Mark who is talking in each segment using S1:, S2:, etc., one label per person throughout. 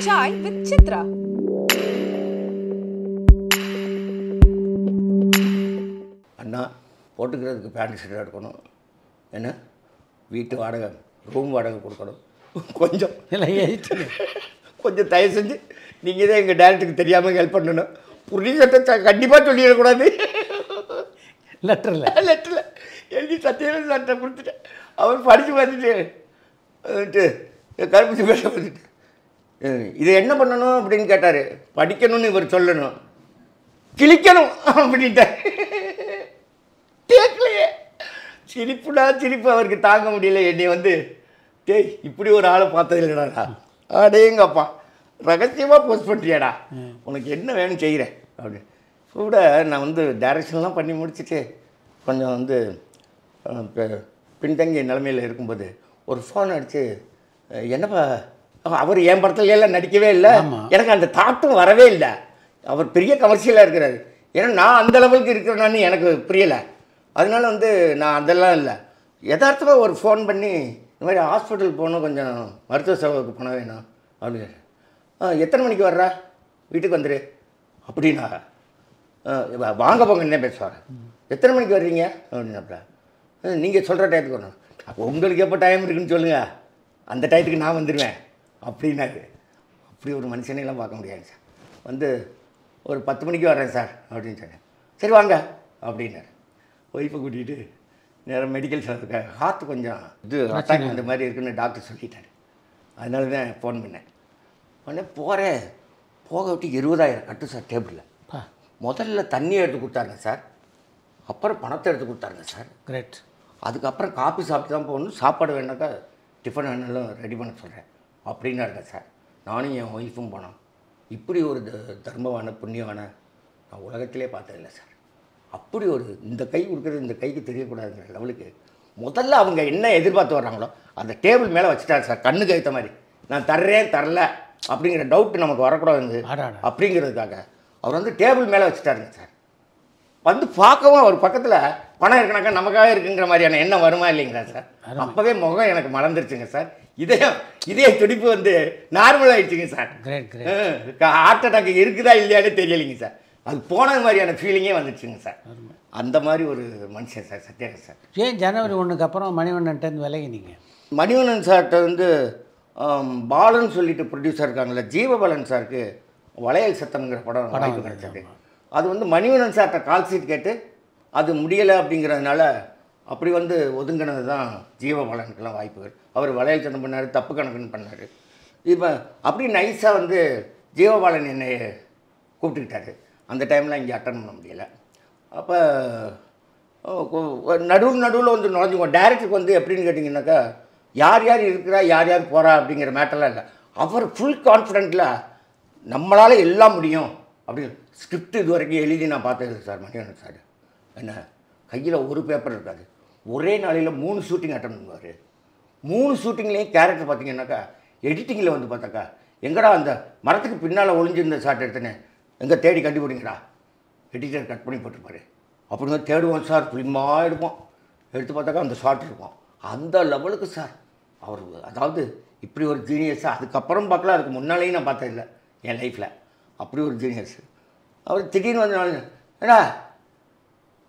S1: Chai with Chitra.
S2: அண்ணா போட்டுக்கிறதுக்கு pant shirt எடுக்கணும், என்ன வீட்டு வாடகை ரூம் வாடகை கொடுக்கணும், கொஞ்சம் கொஞ்சம் தயவு செஞ்சு நீங்கள் தான் எங்கள் டேரக்டருக்கு தெரியாமல் ஹெல்ப் பண்ணணும். ப்ரொடியூசர்கிட்ட கண்டிப்பாக சொல்லிடக்கூடாது. லெட்டரில் எழுதி சத்தியம் சட்டை கொடுத்துட்டேன். அவர் படித்து பார்த்துட்டு கருப்பூசி பேச பார்த்துட்டு இதை என்ன பண்ணணும் அப்படின்னு கேட்டார். படிக்கணும்னு இவர் சொல்லணும், கிழிக்கணும் அப்படின்ட்டார். கேட்கலையே, சிரிப்பு அவருக்கு தாங்க முடியல. என்னை வந்து டேய் இப்படி ஒரு ஆளை பார்த்தது இல்லைடா, அடேங்கப்பா ரகசியமாக போஸ்ட் பண்ணுறியாடா, உனக்கு என்ன வேணும் செய்கிறேன் அப்படின்னு கூட. நான் வந்து டைரக்ஷன்லாம் பண்ணி முடிச்சுட்டு கொஞ்சம் வந்து பின்தங்கிய நிலைமையில் இருக்கும்போது ஒரு ஃபோன் அடித்து, என்னப்பா அவர் என் படத்துல எல்லாம் நடிக்கவே இல்லை, எனக்கு அந்த தாட்டும் வரவே இல்லை. அவர் பெரிய கமர்ஷியலாக இருக்கிறாரு, ஏன்னா நான் அந்த லெவலுக்கு இருக்கிறேன்னு எனக்கு புரியலை. அதனால வந்து நான் அதெல்லாம் இல்லை. யதார்த்தமாக ஒரு ஃபோன் பண்ணி இந்த மாதிரி ஹாஸ்பிட்டல் போகணும், கொஞ்சம் மருத்துவ செலவுக்கு பணம் வேணும் அப்படின்னு. எத்தனை மணிக்கு வர்றா, வீட்டுக்கு வந்துடு அப்படின்னா. வாங்க போங்க என்ன பேசுவார், எத்தனை மணிக்கு வர்றீங்க அப்படின்னாப்ல. நீங்கள் சொல்கிற டயத்துக்கு வரணும், அப்போ உங்களுக்கு எப்போ டைம் இருக்குன்னு சொல்லுங்கள், அந்த டயத்துக்கு நான் வந்துடுவேன் அப்படின்னாரு. அப்படி ஒரு மனுஷனையெல்லாம் பார்க்க முடியாது சார். வந்து ஒரு 10 மணிக்கு வர்றேன் சார் அப்படின்னு சொன்னேன். சரி வாங்க அப்படின்னாரு. ஒய்ஃபை கூட்டிகிட்டு நேரம் மெடிக்கல் செலவுக்கு ஹார்ட் கொஞ்சம் இது அட்டாக் அந்த மாதிரி இருக்குன்னு டாக்டர் சொல்லிட்டார். அதனால தான் ஃபோன் பண்ணேன். உடனே போகிறேன், போக விட்டு 20,000 கட்டு சார் டேபிளில். முதல்ல தண்ணியை எடுத்து கொடுத்தாருங்க சார், அப்புறம் பணத்தை எடுத்து கொடுத்தாருங்க சார்.
S3: கிரேட்.
S2: அதுக்கப்புறம் காஃபி சாப்பிட்டு தான் போகணும், சாப்பாடு வேணாக்கா டிஃபன் வேணாலும் ரெடி பண்ண சொல்கிறேன் அப்படின்னா இருக்கேன் சார். நானும் என் ஒய்ஃபும் போனோம். இப்படி ஒரு தர்மவான புண்ணியவான நான் உலகத்திலே பார்த்ததில்லை சார். அப்படி ஒரு இந்த கை கொடுக்குறது இந்த கைக்கு தெரியக்கூடாதுங்கிற லெவலுக்கு முதல்ல அவங்க என்ன எதிர்பார்த்து வர்றாங்களோ அந்த டேபிள் மேலே வச்சுட்டாரு சார். கண்ணுக்கு ஏற்ற மாதிரி நான் தர்றேன் தரல அப்படிங்கிற டவுட் நமக்கு வரக்கூடாதுங்க அப்படிங்கிறதுக்காக அவர் வந்து டேபிள் மேலே வச்சுட்டாருங்க சார். வந்து பார்க்கவும் அவர் பக்கத்தில் பணம் இருக்குனாக்கா நமக்காக இருக்குங்கிற மாதிரியான எண்ணம் வருமா இல்லைங்களா சார். அப்போவே முகம் எனக்கு மலர்ந்துருச்சுங்க சார். இதய துடிப்பு வந்து நார்மல் ஆகிடுச்சுங்க சார். ஹார்ட் அட்டாக் இருக்குதா இல்லையானே தெரியலைங்க சார். அது போன மாதிரியான ஃபீலிங்கே வந்துடுச்சுங்க சார். அந்த மாதிரி ஒரு மனுஷன் சார் சத்யராஜ் சார்.
S3: ஏன் ஜனவரி 1க்கு அப்புறம் மணிவண்ணன்ட்டேருந்து விலகினீங்க?
S2: மணிவண்ணன் சார்கிட்ட வந்து பாலன் சொல்லிட்டு ப்ரொடியூசர் இருக்காங்களே, ஜீவபாலன் சாருக்கு வளையல் சத்தம்ங்கிற படம் வாய்ப்பு கிடைச்சது. அது வந்து மணிவண்ணன் சார்கிட்ட கால் சீட் கேட்டு அது முடியலை அப்படிங்கிறதுனால அப்படி வந்து ஒதுங்கினது தான் ஜீவபாலனுக்கெல்லாம் வாய்ப்புகள். அவர் வளையல் சத்தம் பண்ணார், தப்பு கணக்குன்னு பண்ணார். இப்போ அப்படி நைஸாக வந்து ஜீவபாலன் என்னை கூப்பிட்டுக்கிட்டாரு. அந்த டைமில் இங்கே அட்டன் பண்ண முடியலை. அப்போ நடுவில் வந்து நுழைஞ்சுக்குவோம். டேரக்டருக்கு வந்து எப்படின்னு கேட்டிங்கன்னாக்கா யார் யார் இருக்கிறா யார் யார் போகிறா அப்படிங்கிற மேட்டர்லாம் இல்லை. அவர் ஃபுல் கான்ஃபிடென்ட்டில் நம்மளால் எல்லாம் முடியும் அப்படின்னு ஸ்கிரிப்ட் இது வரைக்கும் எழுதி நான் பார்த்தது சார். மணிவண்ணன் சார் என்ன கையில் ஒரு பேப்பர் இருக்காது, ஒரே நாளையில் 3 ஷூட்டிங் அட்டன் பண்ணுவார். 3 ஷூட்டிங்லேயும் கேரக்டர் பார்த்தீங்கன்னாக்கா எடிட்டிங்கில் வந்து பார்த்தாக்கா எங்கடா அந்த மரத்துக்கு பின்னால் ஒளிஞ்சிருந்த ஷாட் எடுத்தேனே எங்கே தேடி கண்டுபிடிங்கடா, எடிட்டர் கட் பண்ணி போட்டிருப்பாரு. அப்படிங்க தேடுவோம் சார், ஃபிலிமாக எடுப்போம், எடுத்து பார்த்தாக்கா அந்த ஷாட் இருக்கும். அந்த லெவலுக்கு சார் அவர், அதாவது இப்படி ஒரு ஜீனியஸாக அதுக்கப்புறம் பார்க்கல, அதுக்கு முன்னாலேயும் நான் பார்த்ததில்லை என் லைஃப்பில். அப்படி ஒரு ஜீனியஸ் அவர். திடீர்னு வந்து ஏடா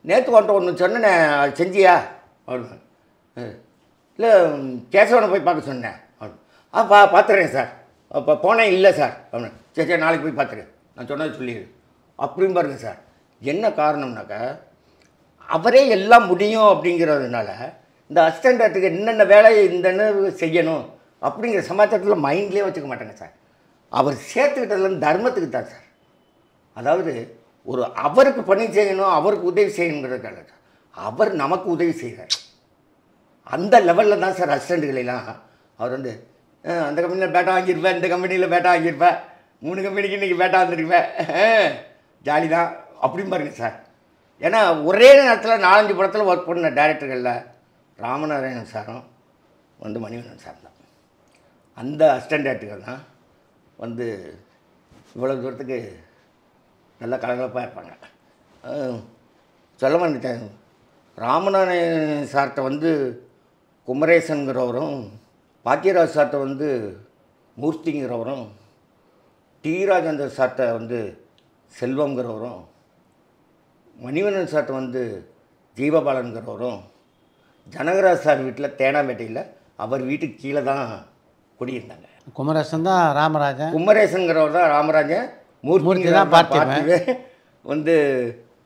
S2: நேற்று ஒன்று சொன்னேன் செஞ்சியா அப்படின்னு. இல்லை கேசவனை போய் பார்க்க சொன்னேன் அப்படின்னு. பார்த்துறேன் சார். அப்போ போனேன் இல்லை சார் அப்படின்னு. சரி சரி நாளைக்கு போய் பார்த்துரு, நான் சொன்னது சொல்லிடு அப்படின்னு பாருங்க சார். என்ன காரணம்னாக்கா அவரே எல்லாம் முடியும் அப்படிங்கிறதுனால இந்த அசிஸ்டண்ட்டுக்கு என்னென்ன வேலையை இந்த செய்யணும் அப்படிங்கிற சமாச்சாரத்தில் மைண்ட்லேயே வச்சுக்க மாட்டேங்க சார். அவர் சேர்த்துக்கிட்டதுலேருந்து தர்மத்துக்கு தான் சார். அதாவது ஒரு அவருக்கு பணி செய்யணும், அவருக்கு உதவி செய்யணுங்கிறதுக்காக சார். அவர் நமக்கு உதவி செய்கிறார். அந்த லெவலில் தான் சார் அசிஸ்டண்ட்டுகளெல்லாம் அவர் வந்து அந்த கம்பெனியில் பேட்டா வாங்கியிருப்பேன், இந்த கம்பெனியில் பேட்டா வாங்கியிருப்பேன், 3 கம்பெனிக்கு இன்றைக்கி பேட்டா வந்துருப்பேன், ஜாலி தான் அப்படின்னு பாருங்க சார். ஏன்னா ஒரே நேரத்தில் 4-5 படத்தில் ஒர்க் பண்ண டேரக்டர்களில் ராமநாராயணன் சாரும் வந்து மணிவண்ணன் சார் தான். அந்த அசிஸ்டன்ட் டேரக்டர்கள் தான் வந்து இவ்வளோ தூரத்துக்கு நல்லா கலகலப்பாக இருப்பாங்க. சொல்ல மாட்டேன், ராமநாராயணன் சார்கிட்ட வந்து குமரேசனுங்கிறவரும் பாக்கியராஜ் சார்ட்ட வந்து மூர்த்திங்கிறவரும், டி ராஜேந்தர் சார்ட்ட வந்து செல்வம்ங்கிறவரும், மணிவண்ணன் சார்ட்ட வந்து ஜீவபாலன்கிறவரும், ஜனகராஜ் சார் வீட்டில் தேனாம்பேட்டையில் அவர் வீட்டுக்கு கீழே தான் குடியிருந்தாங்க.
S3: குமரேசன் தான் ராமராஜன்,
S2: குமரேசன்கிறவர் தான் ராமராஜன், மூர்த்தி தான் பார்த்திவே. வந்து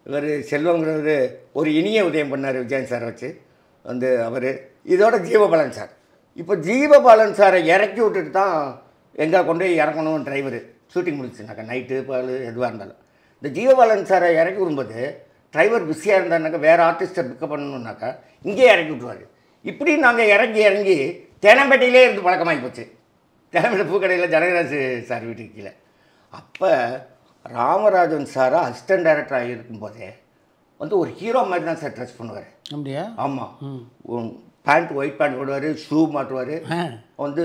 S2: இவர் செல்வங்கிறது ஒரு இனிய உதயம் பண்ணார் விஜயன் சார் வச்சு வந்து அவர். இதோட ஜீவபாலன் சார். இப்போ ஜீவபாலன் சாரை இறக்கி விட்டுட்டு தான் எங்கே கொண்டு போய் இறக்கணும் டிரைவரு ஷூட்டிங் முடிச்சுனாக்கா நைட்டு பால் எதுவாக இருந்தாலும். இந்த ஜீவபாலன் சாரை இறக்கி விடும்போது டிரைவர் பிஸியாக இருந்தாருனாக்கா வேறு ஆர்டிஸ்ட்டை பிக்கப் பண்ணணுன்னாக்கா இங்கேயே இறக்கி விட்டுருவார். இப்படி நாங்கள் இறங்கி தேனாம்பேட்டையிலே இருந்து பழக்கமாகி போச்சு. தேனாம்பேட்டை பூக்கடையில் ஜனகராஜ் சார் வீட்டுக்கு கீழே. அப்போ ராமராஜன் சாரை அசிஸ்டன்ட் டைரக்டராக இருக்கும்போதே வந்து ஒரு ஹீரோ மாதிரி தான் சார் ட்ரெஸ் பண்ணுவார்.
S3: அப்படியா?
S2: ஆமாம். பேண்ட் ஒயிட் பேண்ட் போடுவார், ஷூ மாட்டுவார். வந்து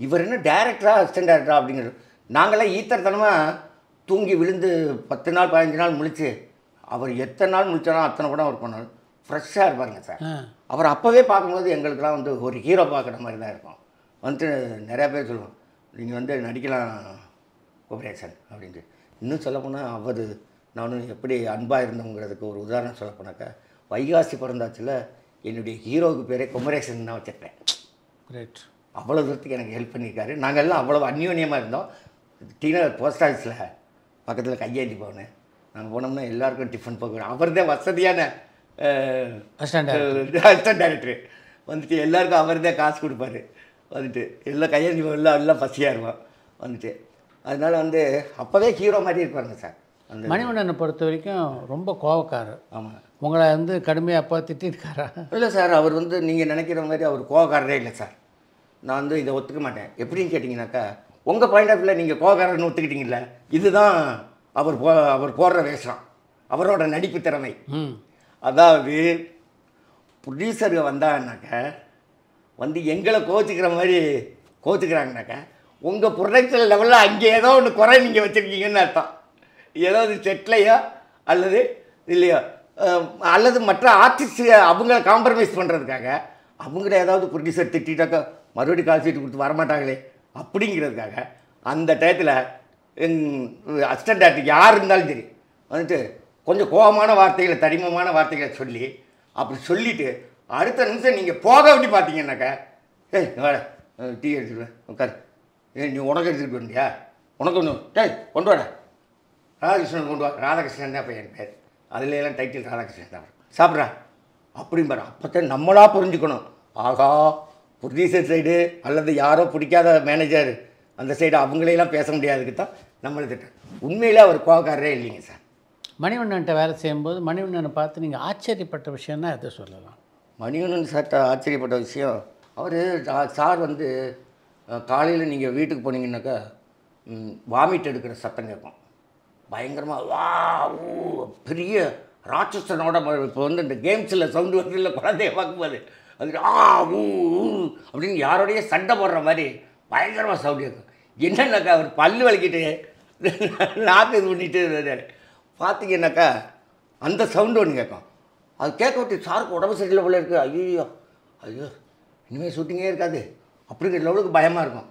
S2: இவர் என்ன டேரக்டராக அசிஸ்டன்ட் டைரக்டரா அப்படிங்கிறது. நாங்களாம் ஈத்தரத்தனமாக தூங்கி விழுந்து 10 நாள் 15 நாள் முழிச்சு அவர் எத்தனை நாள் முழிச்சாலும் அத்தனை கூட அவர் பண்ணாலும் ஃப்ரெஷ்ஷாக இருப்பாருங்க சார். அவர் அப்போவே பார்க்கும்போது எங்களுக்கெல்லாம் வந்து ஒரு ஹீரோ பார்க்குற மாதிரி தான் இருக்கும். வந்துட்டு நிறையா பேர் சொல்லுவோம், நீங்கள் வந்து நடிக்கலாம் குமரேசன் அப்படின்ட்டு. இன்னும் சொல்லப்போனால் அவர் நானும் எப்படி அன்பாக இருந்தோங்கிறதுக்கு ஒரு உதாரணம் சொல்லப்போனாக்கா, வைகாசி பிறந்தாச்சில் என்னுடைய ஹீரோவுக்கு பேரே குமரேசன் தான் வச்சுருப்பேன்.
S3: கிரேட்.
S2: அவ்வளோ தூரத்துக்கு எனக்கு ஹெல்ப் பண்ணியிருக்காரு. நாங்கள் எல்லாம் அவ்வளோ அந்யோன்யமாக இருந்தோம். டீனர் போஸ்ட் ஆஃபீஸில் பக்கத்தில் கையேந்தி போனேன். நாங்கள் போனோம்னா எல்லாருக்கும் டிஃபன் போக்குறோம். அவர் தான் வசதியான அசிஸ்டன்ட் டைரக்டரு. வந்துட்டு எல்லாருக்கும் அவர் தான் காசு கொடுப்பாரு. வந்துட்டு எல்லாம் கையேந்தி எல்லாம் பசியாக இருவோம். வந்துட்டு அதனால் வந்து அப்போவே ஹீரோ மாதிரி இருப்பாருங்க சார். அந்த
S3: மணிவண்ணனை பொறுத்த வரைக்கும் ரொம்ப கோவக்காரர்.
S2: ஆமாம்.
S3: உங்களை வந்து கடுமையாக அப்போ திட்டிருக்காரா?
S2: இல்லை சார், அவர் வந்து நீங்கள் நினைக்கிற மாதிரி அவர் கோவக்காரரே இல்லை சார். நான் வந்து இதை ஒத்துக்க மாட்டேன். எப்படின்னு கேட்டிங்கனாக்கா, உங்கள் பாயிண்ட் ஆஃப் வியூவில் நீங்கள் கோவக்காரர்னு ஒத்துக்கிட்டீங்கல்ல, இதுதான் அவர் போடுற வேஷம், அவரோட நடிப்பு திறமை. அதாவது ப்ரொடியூசருங்க வந்தாங்கனாக்கா வந்து எங்களை கோச்சிக்கிற மாதிரி கோச்சிக்கிறாங்கனாக்கா, உங்கள் ப்ரொடக்ஷன் லெவலில் அங்கே ஏதோ ஒன்று குறை நீங்கள் வச்சுருக்கீங்கன்னு அர்த்தம். ஏதாவது செட்லையோ அல்லது இல்லையோ அல்லது மற்ற ஆர்டிஸ்ட்டு அவங்கள காம்ப்ரமைஸ் பண்ணுறதுக்காக அவங்கள ஏதாவது ப்ரொடியூசர் திட்டாக்கா மறுபடியும் கால் சீட்டு கொடுத்து வரமாட்டாங்களே அப்படிங்கிறதுக்காக அந்த டயத்தில் அசிஸ்டன்ட் டைரக்டர் யார் இருந்தாலும் சரி வந்துட்டு கொஞ்சம் கோபமான வார்த்தைகளை தடிமமான வார்த்தைகளை சொல்லி அப்படி சொல்லிவிட்டு அடுத்த நிமிஷம் நீங்கள் போக வேண்டி பார்த்தீங்கன்னாக்கா, ஏய் வாட டீ எடுத்துருவேன் உட்காரு, நீ உனக்கு எடுத்துகிட்டு போண்டியா, உனக்கு ஒன்று டேய் கொண்டு வாடா, ராதாகிருஷ்ணன் கொண்டு வா, ராதாகிருஷ்ணன் தான் பையன் பேர், அதுலாம் டைட்டில் ராதாகிருஷ்ணன் தான் சாப்பிட்றா அப்படிம்பாரு. அப்போத்தான் நம்மளாக புரிஞ்சுக்கணும், ஆகா ப்ரொடியூசர் சைடு அல்லது யாரோ பிடிக்காத மேனேஜர் அந்த சைடு அவங்களையெல்லாம் பேச முடியாதுக்கு தான் நம்மளை திட்டம். உண்மையிலே அவர் கோவக்காரரே இல்லைங்க சார்.
S3: மணிவண்ணன்ட்ட வேலை செய்யும்போது மணிவண்ணனை பார்த்து நீங்கள் ஆச்சரியப்பட்ட விஷயம்னா எதை சொல்லலாம்?
S2: மணிவண்ணன் சார்ட்ட ஆச்சரியப்பட்ட விஷயம், அவர் சார் வந்து காலையில் நீங்கள் வீட்டுக்கு போனீங்கன்னாக்கா வாமிட் எடுக்கிற சத்தம் கேட்கும் பயங்கரமாக. வா ஊ பெரிய ராட்சசனோட இப்போ வந்து இந்த கேம்ஸில் சவுண்டு வந்து இல்லை குழந்தைய பார்க்கும்போது அது ஆ ஊ அப்படின்னு யாரோடைய சண்டை போடுற மாதிரி பயங்கரமாக சவுண்டு கேட்கும். என்னன்னாக்கா அவர் பல்லு வலிக்கிட்டு நாக்கு இது பண்ணிட்டு பார்த்தீங்கன்னாக்கா அந்த சவுண்டு ஒன்று கேட்கும். அது கேட்க விட்டு சாருக்கு உடம்பு சரியில்லை போல இருக்குது. ஐயோ ஐயோ இனிமேல் ஷூட்டிங்கே இருக்காது அப்படிங்கிற லெவலுக்கு பயமாக இருக்கும்.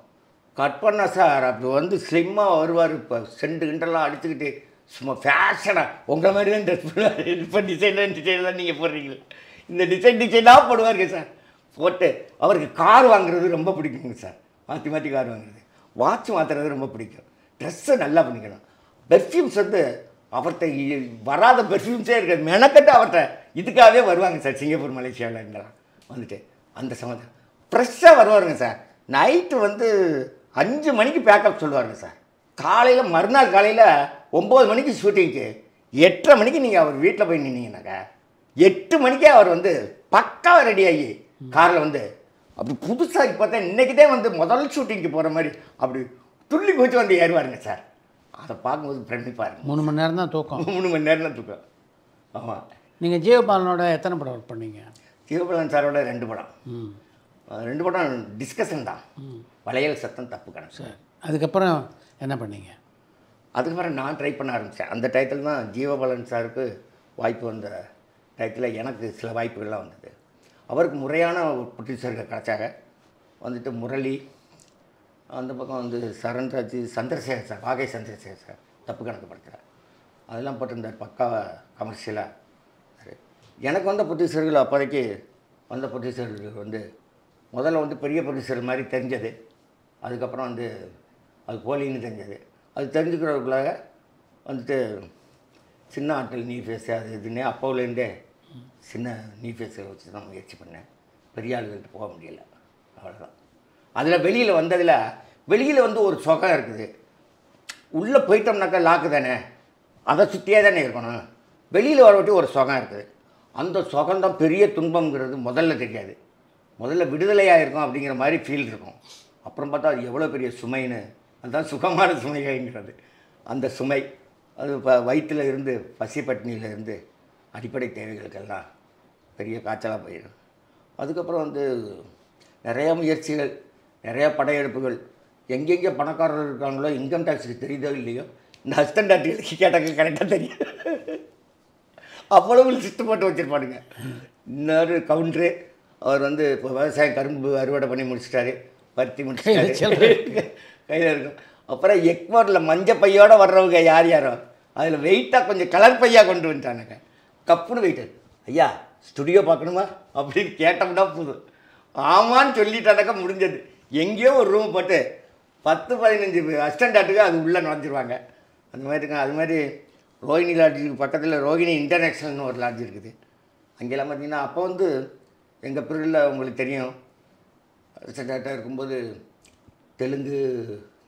S2: கட் பண்ணால் சார் அப்படி வந்து ஸ்லிம்மாக வருவார். இப்போ சென்ட் கிண்டெல்லாம் அடிச்சுக்கிட்டு சும்மா ஃபேஷனாக உங்களை மாதிரி தான் ட்ரெஸ் பண்ணுவார். இப்போ டிசைன்லாம் நீங்கள் போடுறீங்களே இந்த டிசைனாக போடுவாருங்க சார். போட்டு அவருக்கு கார் வாங்குறது ரொம்ப பிடிக்குங்க சார். மாற்றி மாற்றி கார் வாங்குறது, வாட்ச் மாற்றுறது ரொம்ப பிடிக்கும். ட்ரெஸ்ஸை நல்லா பண்ணிக்கணும். பெர்ஃப்யூம்ஸ் வந்து அவர்கிட்ட வராத பெர்ஃப்யூம்ஸே இருக்காது. மெனக்கட்டு அவர்கிட்ட இதுக்காகவே வருவாங்க சார். சிங்கப்பூர் மலேசியாவில் இருந்தாலும் வந்துட்டு அந்த சமயம் ஃப்ரெஷ்ஷாக வருவாருங்க சார். நைட்டு வந்து 5 மணிக்கு பேக்கப் சொல்லுவாருங்க சார். காலையில் மறுநாள் காலையில் 9 மணிக்கு ஷூட்டிங்க்கு 8:30 மணிக்கு நீங்கள் அவர் வீட்டில் போய் நின்னீங்கன்னாக்கா 8 மணிக்கே அவர் வந்து பக்காவாக ரெடி ஆகி காரில் வந்து அப்படி புதுசாக இப்போ தான் இன்றைக்கிட்டே வந்து முதல் ஷூட்டிங்க்கு போகிற மாதிரி அப்படி துள்ளி குச்சி வந்து ஏறுவாருங்க சார். அதை பார்க்கும்போது பிரமிப்பாரு.
S3: 3 மணி நேரம் தான் தூக்கம்.
S2: 3 மணி நேரம் தான் தூக்கம். ஆமாம்.
S3: நீங்கள் ஜீவபாலனோட எத்தனை படம் ஒர்க் பண்ணீங்க?
S2: ஜீவபாலன் சாரோட 2 படம். 2 படம் டிஸ்கஷன் தான். வளையல் சத்தம் தப்பு கணக்கு
S3: சார். அதுக்கப்புறம் என்ன பண்ணீங்க?
S2: அதுக்கப்புறம் நான் ட்ரை பண்ண ஆரம்பித்தேன். அந்த டயத்தில் தான் ஜீவபாலன் சாருக்கு வாய்ப்பு வந்த டயத்தில் எனக்கு சில வாய்ப்புகள்லாம் வந்தது. அவருக்கு முறையான ப்ரொடியூசர்கள் கிடச்சாங்க. வந்துட்டு முரளி, அந்த பக்கம் வந்து சரண்ராஜ், சந்திரசேகர் சார், வாகை சந்திரசேகர் சார் தப்பு கணக்கு படுத்துகிறார். அதெல்லாம் போட்டிருந்தார் பக்காவாக கமர்ஷியலாக. சரி, எனக்கு வந்த ப்ரொடியூசர்கள் அப்போதைக்கு வந்த ப்ரொடியூசர்கள் வந்து முதல்ல வந்து பெரிய ப்ரொடியூசர் மாதிரி தெரிஞ்சது. அதுக்கப்புறம் வந்து அது போலின்னு தெரிஞ்சது. அது தெரிஞ்சுக்கிறவர்களாக வந்துட்டு சின்ன ஆட்கள் நீ ஃபேஸு அது இதுன்னே அப்போலேருந்தே சின்ன நீ ஃபேஸை வச்சு தான் முயற்சி பண்ணேன். பெரிய ஆளுகிட்ட போக முடியல, அவ்வளோதான். அதில் வெளியில் வந்து ஒரு சுகம் இருக்குது. உள்ளே போயிட்டோம்னாக்கா லாக்கு தானே, அதை சுற்றியே தானே இருக்கணும். வெளியில் வரவிட்டு ஒரு சுகம் இருக்குது. அந்த சுகம்தான் பெரிய துன்பங்கிறது முதல்ல தெரியாது. முதல்ல விடுதலையாக இருக்கும் அப்படிங்கிற மாதிரி ஃபீல் இருக்கும். அப்புறம் பார்த்தா அது எவ்வளோ பெரிய சுமைன்னு, அதுதான் சுகமான சுமைங்கிறது. அந்த சுமை அது இப்போ வயிற்றில் இருந்து பசி பட்டினியில் இருந்து அடிப்படை தேவைகளுக்கெல்லாம் பெரிய காய்ச்சலாக போயிடும். அதுக்கப்புறம் வந்து நிறையா முயற்சிகள், நிறையா படையெடுப்புகள். எங்கெங்கே பணக்காரர்கள் இருக்காங்களோ இன்கம் டேக்ஸுக்கு தெரியுதோ இல்லையோ இந்த அசிஸ்டன்ட் ஆர்டிகளுக்கு கேட்டாங்க கரெக்டாக தெரியும். அவ்வளவு லிஸ்ட்டு போட்டு வச்சுருப்பானுங்க. இன்னொரு கவுண்டரு அவர் வந்து இப்போ விவசாயம் கரும்பு அறுவடை பண்ணி முடிச்சிட்டாரு, பருத்தி முடிச்சிட்டாரு, கையில் இருக்கும். அப்புறம் எக்மோரில் மஞ்சள் பையோடு வர்றவங்க யாரோ அதில் வெயிட்டாக கொஞ்சம் கலர் பையாக கொண்டு வந்துட்டானுங்க. கப்புன்னு வெயிட்டு, ஐயா ஸ்டுடியோ பார்க்கணுமா அப்படின்னு கேட்டோம்னா போதும், ஆமான்னு சொல்லிட்டானாக்கா முடிஞ்சது. எங்கேயோ ஒரு ரூம் போட்டு 10-15 அசிஸ்டன்ட் ஆர்ட்டுக்கு அது உள்ளே நுழைஞ்சிருவாங்க. அந்த மாதிரி இருக்காங்க. அது மாதிரி ரோஹிணி லாட்ஜுக்கு பக்கத்தில் ரோஹிணி இன்டர்நேஷ்னல்னு ஒரு லாட்ஜ் இருக்குது. அங்கெல்லாம் பார்த்திங்கன்னா அப்போ வந்து எங்கள் பீரியடில் உங்களுக்கு தெரியும், அசிஸ்டன்ட் ஆர்ட்டாக இருக்கும்போது தெலுங்கு,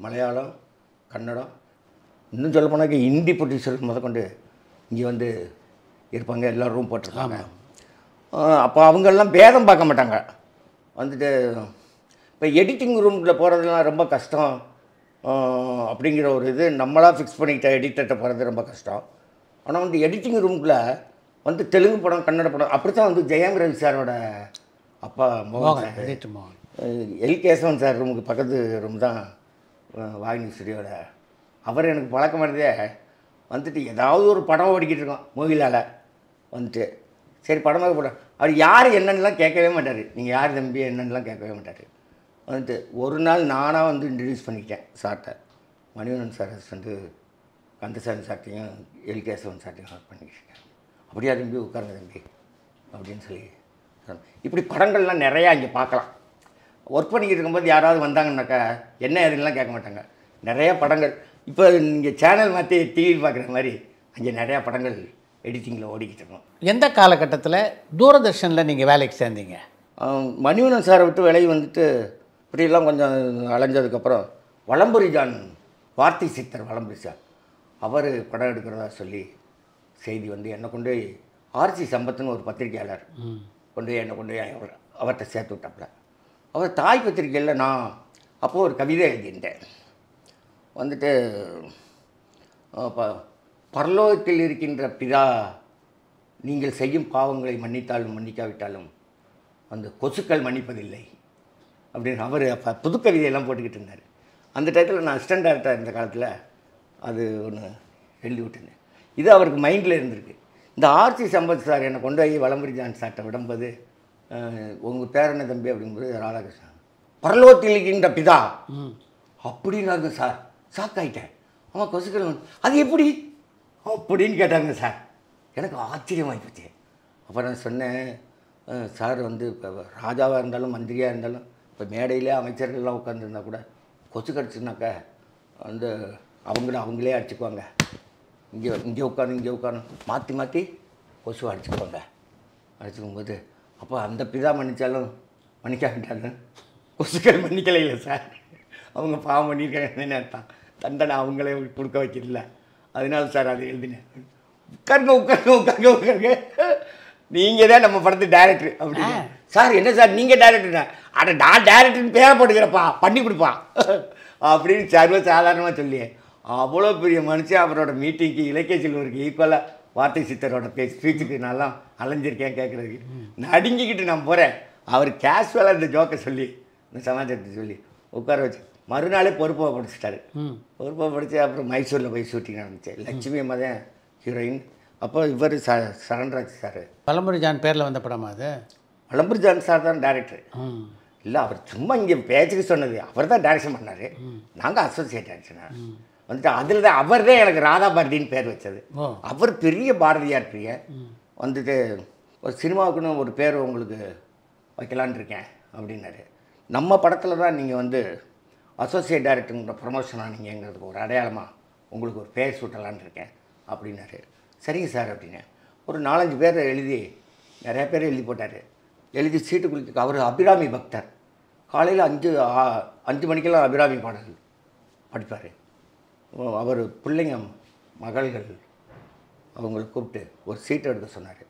S2: மலையாளம், கன்னடம், இன்னும் சொல்ல போனாக்க ஹிந்தி ப்ரொடியூசர் முதற்கொண்டு இங்கே வந்து இருப்பாங்க. எல்லோரும் ரூம் போட்டிருக்காங்க. அப்போ அவங்கெல்லாம் பேதம் பார்க்க மாட்டாங்க. வந்துட்டு இப்போ எடிட்டிங் ரூமில் போகிறதுலாம் ரொம்ப கஷ்டம் அப்படிங்கிற ஒரு இது நம்மளாக ஃபிக்ஸ் பண்ணிக்கிட்ட எடிட்டர்கிட்ட போகிறது ரொம்ப கஷ்டம். ஆனால் வந்து எடிட்டிங் ரூமுக்குள்ளே வந்து தெலுங்கு படம், கன்னட படம் அப்படி தான் வந்து ஜெயம் ரவி சாரோட அப்பா மோகன் எல் கேசவன் சார் ரூமுக்கு பக்கத்து ரூம் தான் வாகினி ஸ்டுடியோட. அவர் எனக்கு பழக்கமானதே வந்துட்டு ஏதாவது ஒரு படம் ஓடிக்கிட்டு இருக்கோம் மூவிலால் வந்துட்டு, சரி படமாக போட அவர் யார் என்னென்னலாம் கேட்கவே மாட்டார். நீங்கள் யார் தம்பி என்னென்னலாம் கேட்கவே மாட்டார். வந்துட்டு ஒரு நாள் நானாக வந்து இன்ட்ரடியூஸ் பண்ணிக்கிட்டேன் சார்கிட்ட. மணிவண்ணன் சார் வந்து கந்தசாமி சார்ட்டையும் எல் கேசவன் சார்ட்டையும் ஒர்க் பண்ணிக்கிட்டேன். அப்படியா தம்பி உட்காருங்க தம்பி அப்படின்னு சொல்லி. இப்படி படங்கள்லாம் நிறையா இங்கே பார்க்கலாம். ஒர்க் பண்ணிக்கிட்டு இருக்கும்போது யாராவது வந்தாங்கன்னாக்கா என்ன எதுலாம் கேட்க மாட்டாங்க. நிறையா படங்கள் இப்போ நீங்கள் சேனல் மாற்றி டிவி பார்க்குற மாதிரி அங்கே நிறையா படங்கள் எடிட்டிங்கில் ஓடிக்கிட்டு இருக்கோம்.
S3: எந்த காலகட்டத்தில் தூரதர்ஷனில் நீங்கள் வேலைக்கு சேர்ந்தீங்க?
S2: மணிவண்ணன் சாரை விட்டு விலகி வந்துட்டு இப்படியெல்லாம் கொஞ்சம் அலைஞ்சதுக்கப்புறம் வலம்புரி ஜான், வார்த்தை சித்தர் வலம்புரி சார் அவர் படம் எடுக்கிறதா சொல்லி செய்தி வந்து என்னை கொண்டு போய் ஆர்சி சம்பத்துன்னு ஒரு பத்திரிகையாளர் என்னை கொண்டு போய் அவர்கிட்ட சேர்த்து விட்டாப்புல. அவர் தாய் பத்திரிகையில் நான் அப்போது ஒரு கவிதை எழுதியிருந்தேன். வந்துட்டு பரலோகத்தில் இருக்கின்ற பிதா நீங்கள் செய்யும் பாவங்களை மன்னித்தாலும் மன்னிக்காவிட்டாலும் அந்த கொசுக்கள் மன்னிப்பதில்லை அப்படின்னு அவர் அப்போ புதுக்கவிதையெல்லாம் போட்டுக்கிட்டு இருந்தார். அந்த டயத்தில் நான் அசிஸ்டன்ட் டைரக்டர் இருந்த காலத்தில் அது ஒன்று எழுதி விட்டுருந்தேன். இது அவருக்கு மைண்டில் இருந்திருக்கு. இந்த ஆர்சி சம்பத் சார் என்னை கொண்டு போய் வலம்புரி ஜான் சார்ட்டை விடும்போது உங்கள் பேரனை தம்பி அப்படிங்கும்போது ராதாகிருஷ்ணன் பரலோகத்தில் இருக்கின்ற பிதா அப்படின்னாங்க சார். ஷாக் ஆகிட்டேன். ஆமாம் கொசுக்கள் அது எப்படி அப்படின்னு கேட்டாங்க சார். எனக்கு ஆச்சரியமாகி போச்சு. அப்புறம் நான் சொன்னேன், சார் வந்து இப்போ ராஜாவாக இருந்தாலும் மந்திரியாக இருந்தாலும் இப்போ மேடையிலே அமைச்சர்கள்லாம் உட்காந்துருந்தா கூட கொசு கடிச்சுனாக்கா வந்து அவங்களே அடிச்சுக்குவாங்க. இங்கே உட்காந்து மாற்றி மாற்றி கொசு அடிச்சுக்குவாங்க. அடிச்சுக்கும்போது அப்போ அந்த பிதா மன்னித்தாலும் மன்னிக்காவிட்டாலும் கொசுக்கள் மன்னிக்கலை இல்லை சார். அவங்க பாவம் பண்ணியிருக்காங்கன்னு அர்த்தம். தண்டனை அவங்களே கொடுக்க வைக்கிறதில்ல. அதனால சார் அதை எழுதினேன். உட்காருங்க நீங்கள் தான் நம்ம படத்து டைரக்டர் அப்படின்னு. சார் என்ன சார் நீங்கள் டைரக்டர்னா? அட நான் டைரக்டர்னு பேரை போட்டுக்கிறப்பா, பண்ணி கொடுப்பான் அப்படின்னு சாதாரணமாக சொல்லி அவ்வளோ பெரிய மனுஷன் அவரோட மீட்டிங்க்கு இலக்கிய செல்வருக்கு ஈக்குவலாக வார்த்தை சித்தரோட ஸ்பீச்சுக்கு நான்லாம் அலைஞ்சிருக்கேன் கேட்குறதுக்கு. நடுங்கிக்கிட்டு நான் போகிறேன். அவர் கேஷுவலாக இந்த ஜோக்கை சொல்லி இந்த சமாச்சாரத்தை சொல்லி உட்கார வச்சு மறுநாளே பொறுப்பாக படிச்சிட்டாரு. பொறுப்பாக படித்து அப்புறம் மைசூரில் போய் ஷூட்டிங் நடந்துச்சு. லட்சுமி அம்மா தான் ஹீரோயின். அப்போ இவர் சரண்ராஜ் சார்.
S3: வலம்புரி ஜான் பேரில் வந்த படமா அது?
S2: வலம்புரி ஜான் சார் தான் டைரக்டர். இல்லை அவர் சும்மா இங்கே பேச்சுக்கு சொன்னது, அவர் தான் டைரக்ஷன் பண்ணார், நாங்கள் அசோசியேட் டைரக்ஷன் வந்துட்டு. அதில் தான் அவர் தான் எனக்கு ராதா பாரதின்னு பேர் வச்சது. அவர் பெரிய பாரதியார் பிரிய வந்துட்டு ஒரு சினிமாவுக்குன்னு ஒரு பேர் உங்களுக்கு வைக்கலான் இருக்கேன் அப்படின்னாரு. நம்ம படத்தில் தான் நீங்கள் வந்து அசோசியேட் டைரக்டருங்கிற ப்ரொமோஷன் ஆனீங்கிறதுக்கு ஒரு அடையாளமாக உங்களுக்கு ஒரு பேர் சூட்டலான் இருக்கேன் அப்படின்னாரு. சரிங்க சார் அப்படின்னு ஒரு 4-5 பேர் எழுதி, நிறையா பேர் எழுதி போட்டார். எழுதி சீட்டு குளிக்க அவர் அபிராமி பக்தர். காலையில் 5 மணிக்கெல்லாம் அபிராமி பாடல் படிப்பார். அவர் பிள்ளைங்க மகள்கள் அவங்களுக்கு கூப்பிட்டு ஒரு சீட்டு எடுக்க சொன்னார்.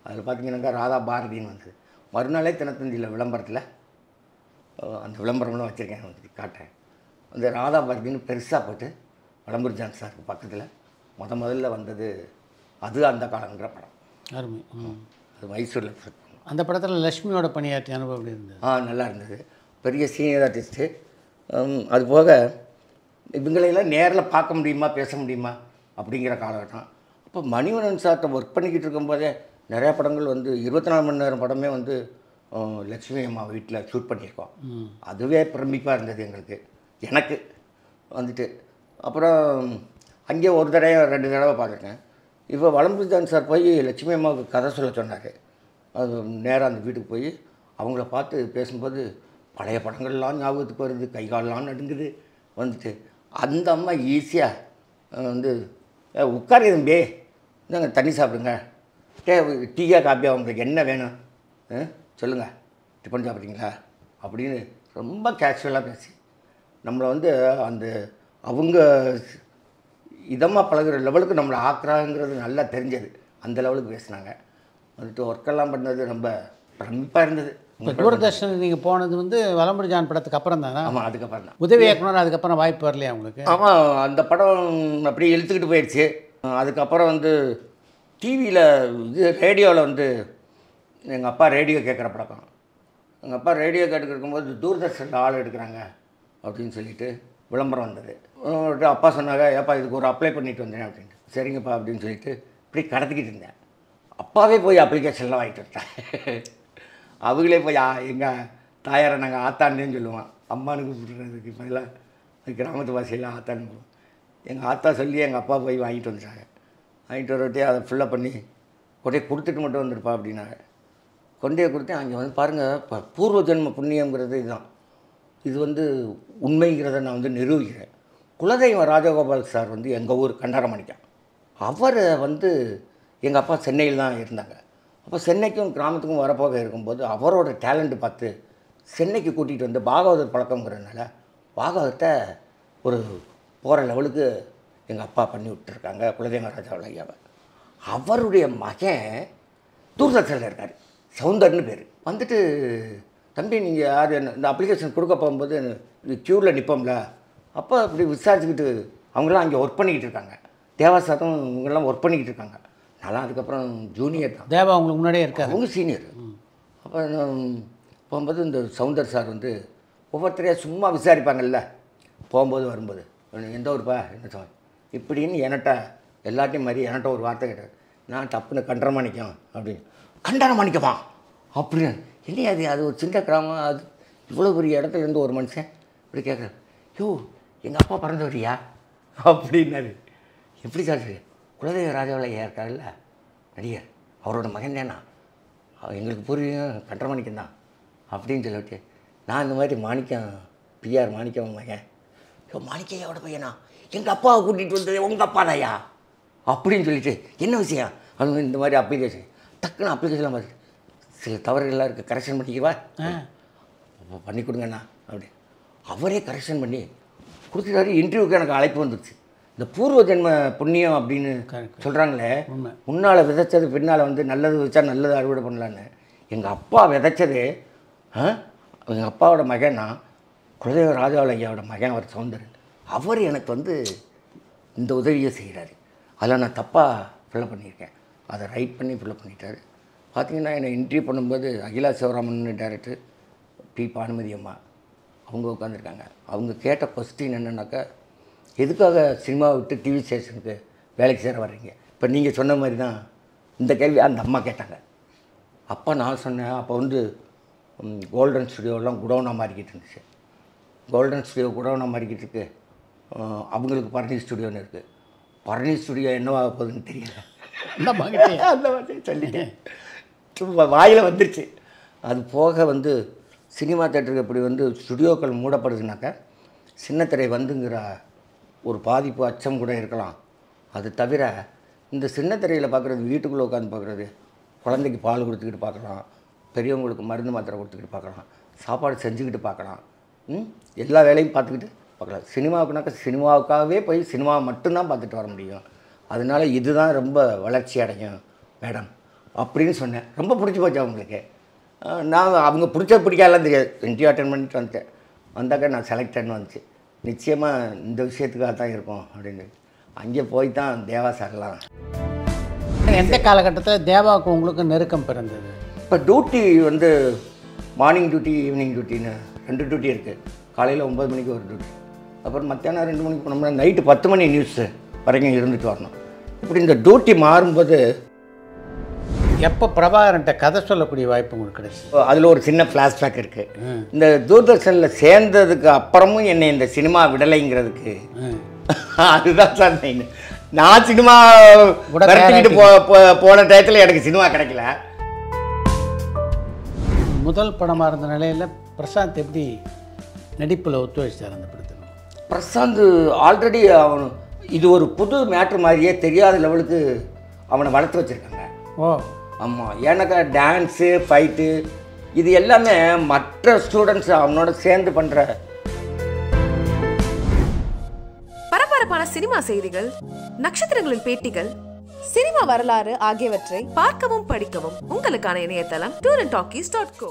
S2: அதில் பார்த்தீங்கன்னாக்கா ராதா பாரதின்னு வந்தது. மறுநாளே தினத்தந்தியில் விளம்பரத்தில் அந்த விளம்பரம்லாம் வச்சுருக்கேன், வந்து காட்டுறேன். அந்த ராதா பாரதின்னு பெருசாக போட்டு வளம்புரிஜான் சாருக்கு பக்கத்தில் முதல்ல வந்தது அது அந்த காலங்கிற படம்.
S3: அருமை.
S2: அது மைசூரில்.
S3: அந்த படத்தில் லக்ஷ்மியோட பணியாற்றிய அனுபவம் எப்படி இருந்தது?
S2: நல்லா இருந்தது. பெரிய சீனியர் ஆர்டிஸ்ட்டு. அது போக இவங்களையெல்லாம் நேரில் பார்க்க முடியுமா, பேச முடியுமா அப்படிங்கிற காலகட்டம். அப்போ மணிவண்ணன் சார்கிட்ட ஒர்க் பண்ணிக்கிட்டு இருக்கும்போதே நிறையா படங்கள் வந்து 24 மணி நேரம் படமே வந்து லக்ஷ்மி அம்மா வீட்டில் ஷூட் பண்ணியிருக்கோம். அதுவே பிரமிப்பாக இருந்தது எங்களுக்கு, எனக்கு வந்துட்டு. அப்புறம் அங்கே ஒரு தடவை 2 தடவை பார்த்துருக்கேன். இப்போ வளம்புரிஜான் சார் போய் லட்சுமி அம்மாவுக்கு கதை சொல்ல சொன்னார். அது நேராக அந்த வீட்டுக்கு போய் அவங்கள பார்த்து பேசும்போது பழைய படங்கள்லாம் ஞாபகத்துக்கு வருது, கை காலெலாம் நடுங்குது வந்துட்டு. அந்த அம்மா ஈஸியாக வந்து உட்காரு தம்பி, இந்தாங்க தண்ணி சாப்பிடுங்க, டீயா காப்பியா உங்களுக்கு என்ன வேணும் சொல்லுங்கள், டிஃபன் சாப்பிட்றீங்களா அப்படின்னு ரொம்ப கேஷுவலாக பேசி நம்மளை வந்து அந்த அவங்க இதமாக பழகுற லெவலுக்கு நம்மளை ஆக்குறாங்கிறது நல்லா தெரிஞ்சது. அந்த லெவலுக்கு பேசினாங்க. வந்துட்டு ஒர்க்கெல்லாம் பண்ணது ரொம்ப பிரமிப்பாக இருந்தது.
S3: இப்போ தூர்தர்ஷன் நீங்கள் போனது வந்து வலம்புரிஜான் படத்துக்கு அப்புறம் தானே?
S2: ஆமாம், அதுக்கப்புறம் தான்.
S3: உதவி இயக்குனர் அதுக்கப்புறம் வாய்ப்பு வரலையா உங்களுக்கு?
S2: ஆமாம், அந்த படம் அப்படியே இழுத்துக்கிட்டு போயிடுச்சு. அதுக்கப்புறம் வந்து டிவியில் இது ரேடியோவில் வந்து எங்கள் அப்பா ரேடியோ கேட்குற பழக்கம். எங்கள் அப்பா ரேடியோ கேட்டுக்கிட்டு இருக்கும்போது தூர்தர்ஷனில் ஆள் எடுக்கிறாங்க அப்படின்னு சொல்லிட்டு விளம்பரம் வந்தது. அப்பா சொன்னாங்க, ஏப்பா இதுக்கு ஒரு அப்ளை பண்ணிட்டு வந்தேன் அப்படின்ட்டு. சரிங்கப்பா அப்படின்னு சொல்லிட்டு இப்படி கடத்திக்கிட்டு இருந்தேன். அப்பாவே போய் அப்ளிகேஷன்லாம் வாங்கிட்டு வந்தேன். அவங்களே போய் எங்கள் தாயாரை நாங்கள் ஆத்தான்னு சொல்லுவோம், அம்மானு கூப்பிடுறதுக்கு பதிலாக கிராமத்து வாசியெல்லாம் ஆத்தான்னு போவோம். எங்கள் ஆத்தா சொல்லி எங்கள் அப்பா போய் வாங்கிட்டு வந்துட்டாங்க. வாங்கிட்டு வரட்டே அதை ஃபுல்லாக பண்ணி கொண்டே கொடுத்துட்டு மட்டும் வந்துருப்பா அப்படின்னாங்க. கொண்டே கொடுத்தேன். அங்கே வந்து பாருங்கள், இப்போ பூர்வ ஜென்ம புண்ணியங்கிறது இதுதான். இது வந்து உண்மைங்கிறத நான் வந்து நிரூபிக்கிறேன். குலதெய்வம் ராஜகோபால் சார் வந்து எங்கள் ஊர் கண்டாரமணிக்கம். அவரை வந்து எங்கள் அப்பா சென்னையில் தான் இருந்தாங்க. அப்போ சென்னைக்கும் கிராமத்துக்கும் வரப்போக இருக்கும்போது அவரோட டேலண்ட்டு பார்த்து சென்னைக்கு கூட்டிகிட்டு வந்து பாகவதர் பழக்கங்கிறதுனால பாகவதத்தை ஒரு போகிற லெவலுக்கு எங்கள் அப்பா பண்ணி விட்டுருக்காங்க குலதெய்வ ராஜா ஐயாவை. அவருடைய மகன் தூர்தர்ஷனில் இருக்கார், சவுந்தர்னு பேர். வந்துட்டு தம்பி நீங்கள் யார் என்ன இந்த அப்ளிகேஷன் கொடுக்க போகும்போது க்யூவில் நிற்போம்ல, அப்போ அப்படி விசாரிச்சுக்கிட்டு அவங்களாம் அங்கே ஒர்க் பண்ணிக்கிட்டு இருக்காங்க. தேவாசாதம் இவங்கெல்லாம் ஒர்க் பண்ணிக்கிட்டு இருக்காங்க. நல்லா அதுக்கப்புறம் ஜூனியர் தான்.
S3: தேவா உங்களுக்கு முன்னாடியே இருக்காங்க,
S2: அவங்க சீனியர். அப்போ போகும்போது இந்த சவுந்தர் சார் வந்து ஒவ்வொருத்தரையாக சும்மா விசாரிப்பாங்கல்ல போகும்போது வரும்போது, எந்த ஊருப்பா என்ன சார் இப்படின்னு என்கிட்ட எல்லாத்தையும் மாதிரி என்கிட்ட ஒரு வார்த்தை கேட்டார். நான் டப்புன்னு கண்டரமாணிக்கம் அப்படின்னு. கண்டரமாணிக்கமா அப்படின்னு இல்லையா, அது ஒரு சின்ன கிராமம், அது இவ்வளோ பெரிய இடத்துல இருந்து ஒரு மனுஷன் இப்படி கேட்குறாரு. யோ எங்கள் அப்பா பிறந்தவரியா அப்படின்னாரு. எப்படி சார் குலதெய்வ ராஜாவில் இருக்காருல்ல நடிகர், அவரோட மகன் தானா, எங்களுக்கு புரியும் கண்டரமாணிக்கம் தான் அப்படின்னு சொல்லிவிட்டு நான் இந்த மாதிரி மாணிக்கம் பிஆர் மாணிக்கம் மகன். யோ மாணிக்கையோட பையனா, எங்கள் அப்பாவை கூட்டிகிட்டு வந்தது உங்கள் அப்பா தாயா அப்படின்னு சொல்லிட்டு என்ன விஷயம் அவங்க இந்த மாதிரி அப்ளிகேஷன் டக்குன்னு அப்ளிகேஷன்லாம் பார்த்து சில தவறுகள்லாம் இருக்குது, கரெக்ஷன் பண்ணிக்கவா பண்ணி கொடுங்கண்ணா அப்படி அவரே கரெக்ஷன் பண்ணி கொடுத்துட்டாரு. இன்டர்வியூக்கு எனக்கு அழைப்பு வந்துடுச்சு. இந்த பூர்வ ஜென்ம புண்ணியம் அப்படின்னு சொல்கிறாங்களே, முன்னால் விதைச்சது பின்னால் வந்து நல்லது வச்சா நல்லது அறுவடை பண்ணலான்னு எங்கள் அப்பா விதைச்சது. எங்கள் அப்பாவோட மகன்னா குலதெய்வ ராஜாவள ஐயாவோட மகன் அவர் சவுந்தரன். அவர் எனக்கு வந்து இந்த உதவியை செய்கிறாரு. அதில் நான் தப்பாக ஃபில்லப் பண்ணியிருக்கேன், அதை ரைட் பண்ணி ஃபில்லப் பண்ணிட்டாரு. பார்த்திங்கன்னா என்னை இன்டர்வியூ பண்ணும்போது அகிலா சிவராமன் டைரக்டர், பி பானுமதி அம்மா அவங்க உட்காந்துருக்காங்க. அவங்க கேட்ட கொஸ்டின் என்னென்னாக்கா, எதுக்காக சினிமாவை விட்டு டிவி ஸ்டேஷனுக்கு வேலைக்கு சேர வர்றீங்க? இப்போ நீங்கள் சொன்ன மாதிரி தான் இந்த கேள்வி அந்த அம்மா கேட்டாங்க. அப்போ நான் சொன்னேன், அப்போ வந்து கோல்டன் ஸ்டுடியோலாம் குடோனாக மாறிக்கிட்டு இருந்துச்சு. கோல்டன் ஸ்டுடியோ குடோனாக மாறிக்கிட்டு இருக்கு. அவங்களுக்கு பரணி ஸ்டுடியோன்னு இருக்குது. பரணி ஸ்டுடியோ என்னவாக போகுதுன்னு தெரியல.
S3: அந்த மாதிரி
S2: அந்த மாதிரி சொல்லிட்டேன், சும்மா வாயில் வந்துருச்சு. அது போக வந்து சினிமா தேட்டருக்கு இப்படி வந்து ஸ்டுடியோக்கள் மூடப்படுதுனாக்கா சின்னத்திரை வந்துங்கிற ஒரு பாதிப்பு அச்சம் கூட இருக்கலாம். அது தவிர இந்த சின்னத்திரையில் பார்க்குறது, வீட்டுக்குள்ளே உட்காந்து பார்க்குறது, குழந்தைக்கு பால் கொடுத்துக்கிட்டு பார்க்கலாம், பெரியவங்களுக்கு மருந்து மாத்திரை கொடுத்துக்கிட்டு பார்க்கலாம், சாப்பாடு செஞ்சுக்கிட்டு பார்க்கலாம், எல்லா வேலையும் பார்த்துக்கிட்டு பார்க்கலாம். சினிமாவுக்குனாக்கா சினிமாவுக்காகவே போய் சினிமாவை மட்டும்தான் பார்த்துட்டு வர முடியும். அதனால இதுதான் ரொம்ப வளர்ச்சி அடையும் மேடம் அப்படின்னு சொன்னேன். ரொம்ப பிடிச்சி போச்சு அவங்களுக்கு. நான் அவங்க பிடிக்காதெல்லாம் தெரியாது, இன்டர்வியூ அட்டென்ட் பண்ணிட்டு வந்துட்டேன். வந்தாக்கா நான் செலக்டட்னு வந்துச்சு. நிச்சயமாக இந்த விஷயத்துக்காக தான் இருக்கும் அப்படின்னு. அங்கே போய் தான் தேவா சார்லாம்.
S3: எந்த காலகட்டத்தில் தேவாவுக்கு உங்களுக்கு நெருக்கம் பிறந்தது?
S2: இப்போ டியூட்டி வந்து மார்னிங் டியூட்டி, ஈவினிங் டியூட்டின்னு 2 டியூட்டி இருக்குது. காலையில் 9 மணிக்கு ஒரு டியூட்டி, அப்புறம் மத்தியானம் 2 மணிக்கு போனோம்னா நைட்டு 10 மணி நியூஸ் வரைக்கும் இருந்துட்டு வரணும். இப்படி இந்த டியூட்டி மாறும்போது
S3: எப்போ பிரபாகரன்ட்ட கதை சொல்லக்கூடிய வாய்ப்பு உங்களுக்கு கிடைச்சி?
S2: அதில் ஒரு சின்ன ஃப்ளாஷ்பேக் இருக்குது. இந்த தூர்தர்ஷனில் சேர்ந்ததுக்கு அப்புறமும் என்னை இந்த சினிமா விடலைங்கிறதுக்கு அதுதான் சார் மெயின். நான் சினிமா விரட்டிக்கிட்டு போன டயத்தில் எனக்கு சினிமா கிடைக்கல.
S3: முதல் படமாக இருந்த நிலையில் பிரசாந்த் எப்படி நடிப்பில் ஒத்துழைச்சார் அந்த படத்தில்?
S2: பிரசாந்த் ஆல்ரெடி அவன் இது ஒரு புது மேட்ரு மாதிரியே தெரியாத லெவலுக்கு அவனை வளர்த்து வச்சுருக்காங்க.
S3: ஓ
S2: ஆமாம், ஏன்னாக்கா டான்ஸு, ஃபைட்டு இது எல்லாமே மற்ற ஸ்டூடெண்ட்ஸ் அவனோட சேர்ந்து பண்ணுற.
S1: பரபரப்பான சினிமா செய்திகள், நட்சத்திரங்களின் பேட்டிகள், சினிமா வரலாறு ஆகியவற்றை பார்க்கவும் படிக்கவும் உங்களுக்கான இணையதளம் tourantalkies.co.